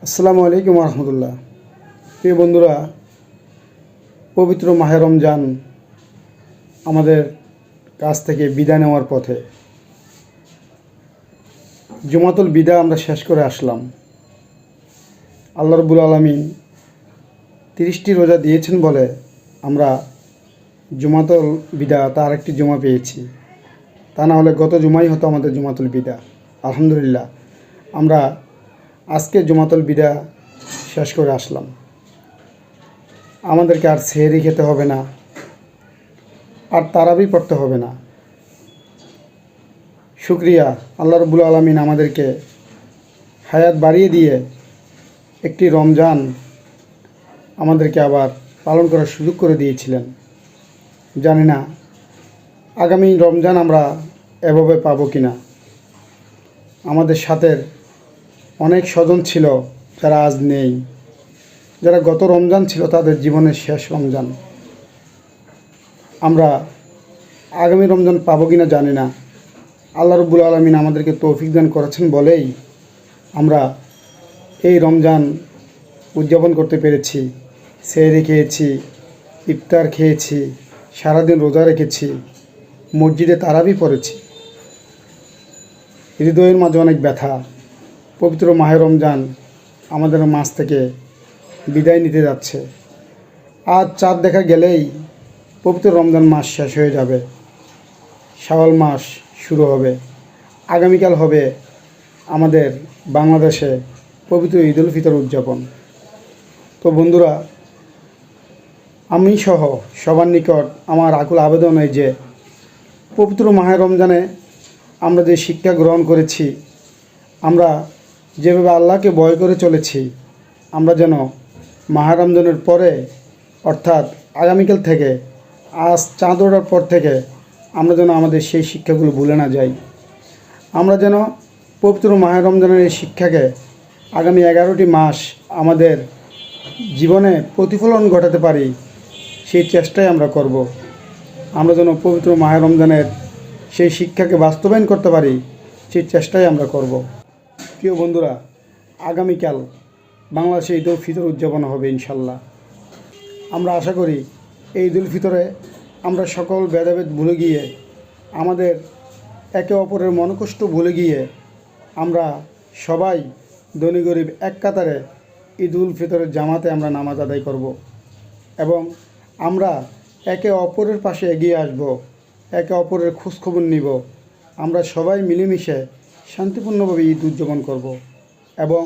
আসসালামু আলাইকুম রহমতুল্লাহ। প্রিয় বন্ধুরা, পবিত্র মাহে রমজান আমাদের কাছ থেকে বিদায় নেওয়ার পথে। জুমাতুল বিদা আমরা শেষ করে আসলাম। আল্লাহ রাব্বুল আলামিন 30টি রোজা দিয়েছেন বলে আমরা জুমাতুল বিদা তার একটি জুমা পেয়েছি। তা না হলে গত জুমাই হতো আমাদের জুমাতুল বিদা। আলহামদুলিল্লাহ, আমরা আজকে জুমাতুল বিদা শেষ করে আসলাম। আমাদেরকে আর সেহরি খেতে হবে না, আর তারাবি পড়তে হবে না। শুকরিয়া, আল্লাহ রাব্বুল আলামিন আমাদেরকে হায়াত বাড়িয়ে দিয়ে একটি রমজান আমাদেরকে আবার পালন করার সুযোগ করে দিয়েছিলেন। জানি না আগামী রমজান আমরা এভাবে পাবো কি না। আমাদের সাথে অনেক স্বজন ছিল যারা আজ নেই, যারা গত রমজান ছিল তাদের জীবনের শেষ রমজান। আমরা আগামী রমজান পাবো কি না জানি না। আল্লাহ রাব্বুল আলামিন আমাদেরকে তৌফিক দান করেছেন বলেই আমরা এই রমজান উদযাপন করতে পেরেছি। সেহরি খেয়েছি, ইফতার খেয়েছি, সারাদিন রোজা রেখেছি, মসজিদে তারাবি পড়েছি। হৃদয়ের মাঝে অনেক ব্যথা। পবিত্র মাহে রমজান আমাদের মাঝ থেকে বিদায় নিতে যাচ্ছে। আজ চাঁদ দেখা গেলেই পবিত্র রমজান মাস শেষ হয়ে যাবে, শাওয়াল মাস শুরু হবে। আগামীকাল হবে আমাদের বাংলাদেশে পবিত্র ঈদ উল ফিতর উদযাপন। তো বন্ধুরা, আমি সহ সবার নিকট আমার আকুল আবেদন এই যে পবিত্র মাহে রমজানে আমরা যে শিক্ষা গ্রহণ করেছি, আমরা যেভাবে আল্লাহকে ভয় করে চলেছি, আমরা যেন মাহে রমজানের পরে অর্থাৎ আগামীকাল থেকে আজ চাঁদ ওঠার পর থেকে আমরা যেন আমাদের সেই শিক্ষাগুলো ভুলে না যাই। আমরা যেন পবিত্র মাহে রমজানের এই শিক্ষাকে আগামী 11টি মাস আমাদের জীবনে প্রতিফলন ঘটাতে পারি, সেই চেষ্টাই আমরা করব। আমরা যেন পবিত্র মাহে রমজানের সেই শিক্ষাকে বাস্তবায়ন করতে পারি, সেই চেষ্টাই আমরা করব। প্রিয় বন্ধুরা, আগামীকাল বাংলাদেশে ঈদ উল ফিতর উদযাপন হবে ইনশাল্লাহ। আমরা আশা করি এই ঈদ উল ফিতরে আমরা সকল ভেদাভেদ ভুলে গিয়ে, আমাদের একে অপরের মনকষ্ট ভুলে গিয়ে আমরা সবাই ধনী গরিব এক কাতারে ঈদ উল ফিতরের জামাতে আমরা নামাজ আদায় করব এবং আমরা একে অপরের পাশে এগিয়ে আসব, একে অপরের খোঁজখবর নিব। আমরা সবাই মিলেমিশে শান্তিপূর্ণভাবে ঈদ উদযাপন করব এবং